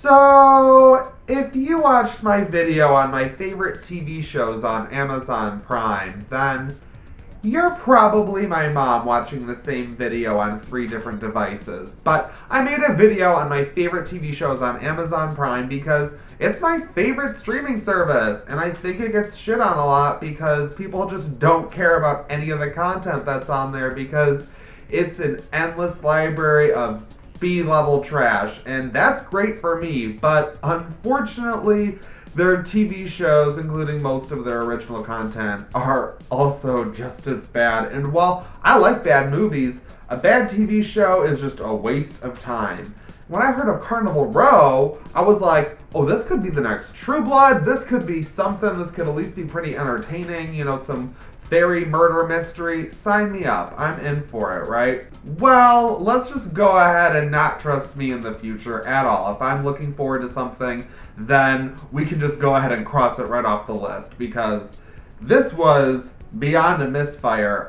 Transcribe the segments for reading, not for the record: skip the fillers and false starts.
So, if you watched my video on my favorite TV shows on Amazon Prime, then you're probably my mom watching the same video on 3 different devices. But I made a video on my favorite TV shows on Amazon Prime because it's my favorite streaming service, and I think it gets shit on a lot because people just don't care about any of the content that's on there because it's an endless library of B-level trash, and that's great for me, but unfortunately, their TV shows, including most of their original content, are also just as bad. And while I like bad movies, a bad TV show is just a waste of time. When I heard of Carnival Row, I was like, oh, this could be the next True Blood. This could be something. This could at least be pretty entertaining. You know, some fairy murder mystery. Sign me up. I'm in for it, right? Well, let's just go ahead and not trust me in the future at all. If I'm looking forward to something, then we can just go ahead and cross it right off the list because this was beyond a misfire.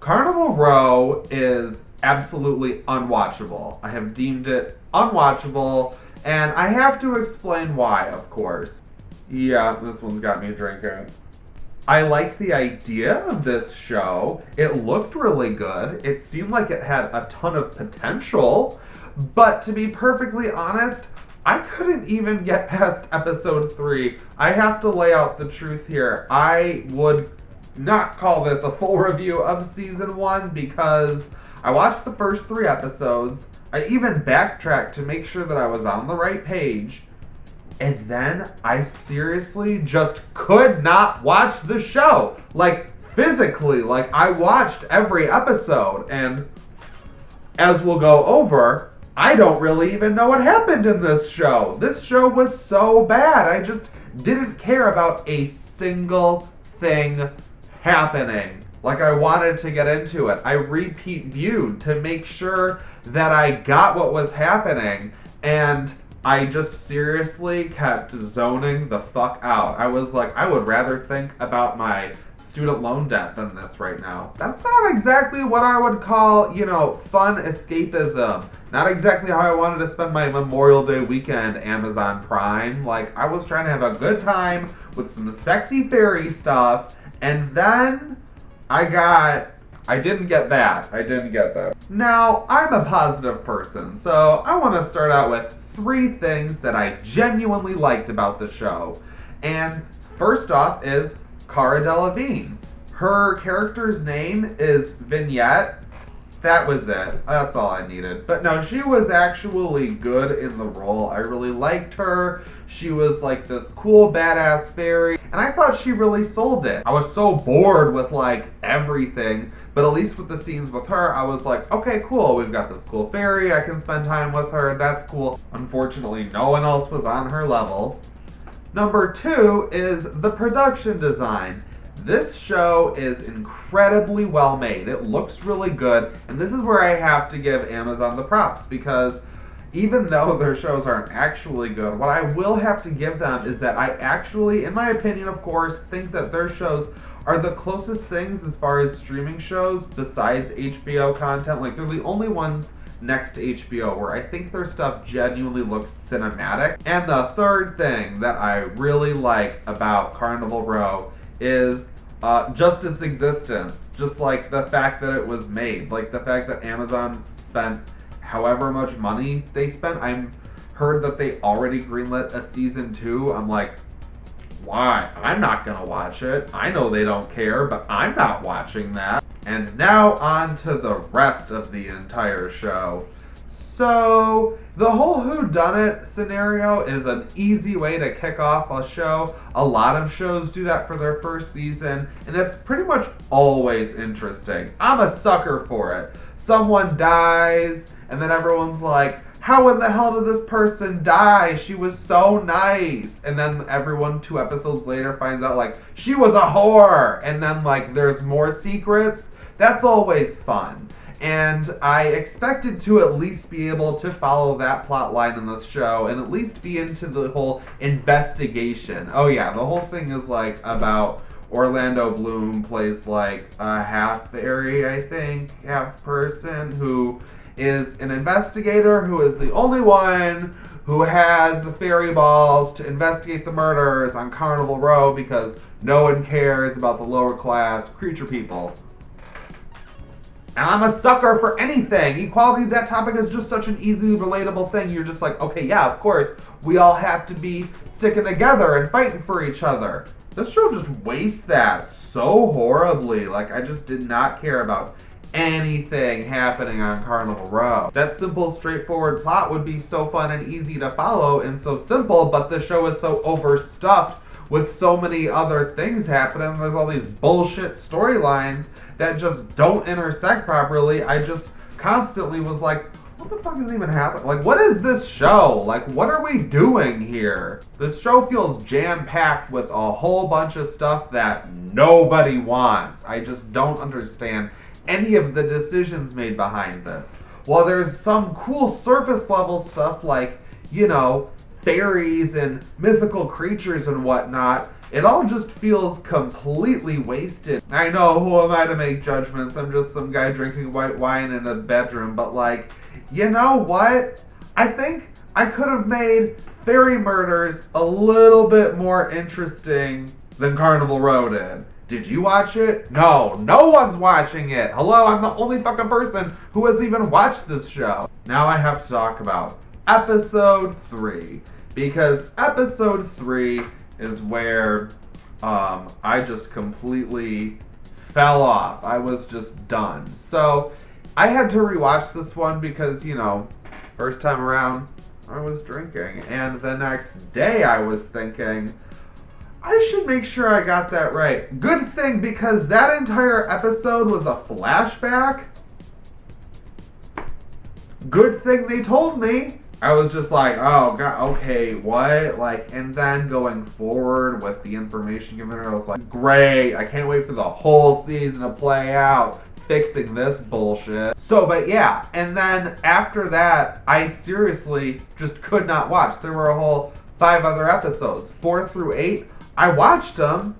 Carnival Row is absolutely unwatchable. I have deemed it unwatchable, and I have to explain why, of course. Yeah, this one's got me drinking. I like the idea of this show. It looked really good. It seemed like it had a ton of potential, but to be perfectly honest, I couldn't even get past episode 3. I have to lay out the truth here. I would not call this a full review of season 1 because I watched the first 3 episodes. I even backtracked to make sure that I was on the right page. And then I seriously just could not watch the show. Like, physically. Like, I watched every episode. And as we'll go over, I don't really even know what happened in this show. This show was so bad. I just didn't care about a single thing happening. Like, I wanted to get into it. I repeat viewed to make sure that I got what was happening. And I just seriously kept zoning the fuck out. I was like, I would rather think about my student loan debt than this right now. That's not exactly what I would call, fun escapism. Not exactly how I wanted to spend my Memorial Day weekend, Amazon Prime. Like, I was trying to have a good time with some sexy fairy stuff, and then I didn't get that. Now, I'm a positive person, so I want to start out with 3 things that I genuinely liked about the show. And first off is Cara Delevingne. Her character's name is Vignette. That was it. That's all I needed. But no, she was actually good in the role. I really liked her. She was like this cool badass fairy, and I thought she really sold it. I was so bored with like everything, but at least with the scenes with her, I was like, okay, cool. We've got this cool fairy. I can spend time with her. That's cool. Unfortunately, no one else was on her level. Number 2 is the production design. This show is incredibly well made. It looks really good, and this is where I have to give Amazon the props because even though their shows aren't actually good, what I will have to give them is that I actually, in my opinion of course, think that their shows are the closest things as far as streaming shows besides HBO content. Like, they're the only ones next to HBO where I think their stuff genuinely looks cinematic. And the third thing that I really like about Carnival Row is just its existence. Just like the fact that it was made. Like the fact that Amazon spent however much money they spent. I heard that they already greenlit a season 2. I'm like, why? I'm not gonna watch it. I know they don't care, but I'm not watching that. And now on to the rest of the entire show. So, the whole whodunit scenario is an easy way to kick off a show. A lot of shows do that for their first season, and it's pretty much always interesting. I'm a sucker for it. Someone dies, and then everyone's like, how in the hell did this person die? She was so nice. And then everyone 2 episodes later finds out, like, she was a whore. And then, like, there's more secrets. That's always fun. And I expected to at least be able to follow that plot line in this show and at least be into the whole investigation. Oh yeah, the whole thing is like about Orlando Bloom plays like a half fairy, I think, half person, who is an investigator who is the only one who has the fairy balls to investigate the murders on Carnival Row because no one cares about the lower class creature people. And I'm a sucker for anything. Equality, that topic is just such an easily relatable thing. You're just like, okay, yeah, of course, we all have to be sticking together and fighting for each other. This show just wastes that so horribly. Like, I just did not care about anything happening on Carnival Row. That simple, straightforward plot would be so fun and easy to follow and so simple, but the show is so overstuffed with so many other things happening. There's all these bullshit storylines that just don't intersect properly. I just constantly was like, what the fuck is even happening? Like, what is this show? Like, what are we doing here? This show feels jam-packed with a whole bunch of stuff that nobody wants. I just don't understand any of the decisions made behind this. While there's some cool surface level stuff like, you know, fairies and mythical creatures and whatnot, it all just feels completely wasted. I know, who am I to make judgments? I'm just some guy drinking white wine in a bedroom, but like, you know what? I think I could have made fairy murders a little bit more interesting than Carnival Row did. Did you watch it? No, no one's watching it. Hello, I'm the only fucking person who has even watched this show. Now I have to talk about episode 3, because episode 3 is where I just completely fell off. I was just done. So I had to rewatch this one because, you know, first time around I was drinking, and the next day I was thinking, I should make sure I got that right. Good thing, because that entire episode was a flashback. Good thing they told me. I was just like, oh god, okay, what? Like, and then going forward with the information given her, I was like, great, I can't wait for the whole season to play out, fixing this bullshit. So, but yeah, and then after that, I seriously just could not watch. There were a whole 5 other episodes, 4 through 8. I watched them.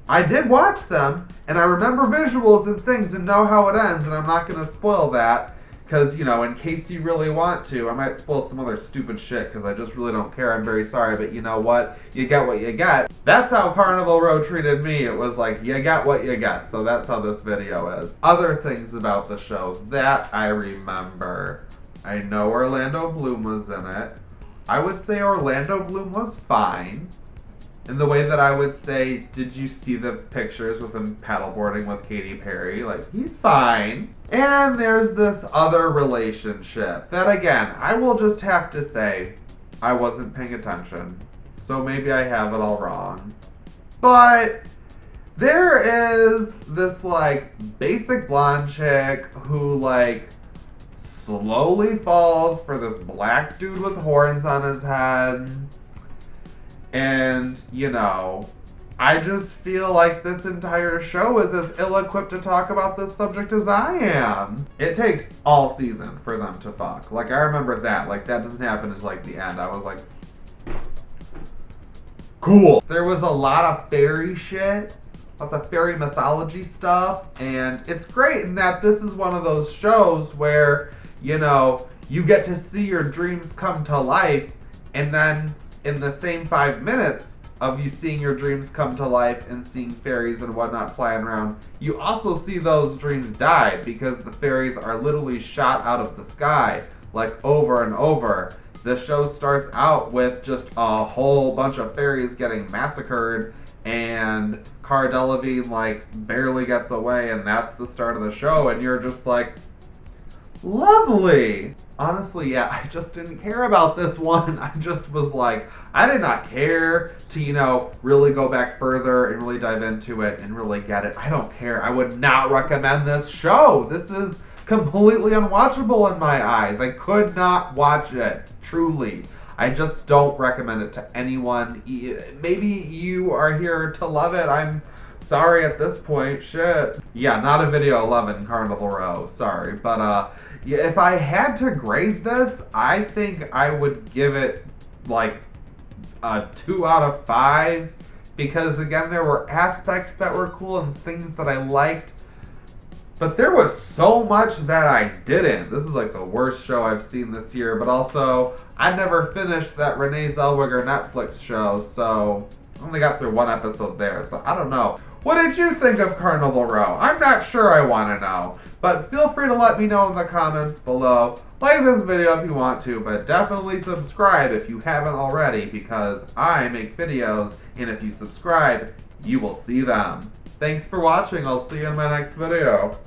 I did watch them, and I remember visuals and things and know how it ends, and I'm not going to spoil that. Because, you know, in case you really want to, I might spoil some other stupid shit because I just really don't care. I'm very sorry, but you know what? You get what you get. That's how Carnival Row treated me. It was like, you get what you get. So that's how this video is. Other things about the show that I remember. I know Orlando Bloom was in it. I would say Orlando Bloom was fine. In the way that I would say, did you see the pictures with him paddleboarding with Katy Perry? Like, he's fine. And there's this other relationship that, again, I will just have to say, I wasn't paying attention. So maybe I have it all wrong. But there is this, like, basic blonde chick who, like, slowly falls for this black dude with horns on his head. And, you know, I just feel like this entire show is as ill-equipped to talk about this subject as I am. It takes all season for them to fuck. Like, I remember that. Like, that doesn't happen until, like, the end. I was like, cool. There was a lot of fairy shit. Lots of fairy mythology stuff. And it's great in that this is one of those shows where, you know, you get to see your dreams come to life, and then in the same 5 minutes of you seeing your dreams come to life and seeing fairies and whatnot flying around, you also see those dreams die because the fairies are literally shot out of the sky, like over and over. The show starts out with just a whole bunch of fairies getting massacred, and Cara Delevingne like barely gets away, and that's the start of the show, and you're just like, lovely. Honestly, yeah, I just didn't care about this one. I just was like, I did not care to, you know, really go back further and really dive into it and really get it. I don't care. I would not recommend this show. This is completely unwatchable in my eyes. I could not watch it, truly. I just don't recommend it to anyone. Maybe you are here to love it. I'm sorry at this point. Shit. Yeah, not a video 11 Carnival Row. Sorry. But, yeah, if I had to grade this, I think I would give it like a 2 out of 5 because, again, there were aspects that were cool and things that I liked, But there was so much that I didn't. This is like the worst show I've seen this year, but also I never finished that Renee Zellweger Netflix show, so I only got through one episode there, so I don't know. What did you think of Carnival Row? I'm not sure I want to know, but feel free to let me know in the comments below. Like this video if you want to, but definitely subscribe if you haven't already, because I make videos, and if you subscribe, you will see them. Thanks for watching. I'll see you in my next video.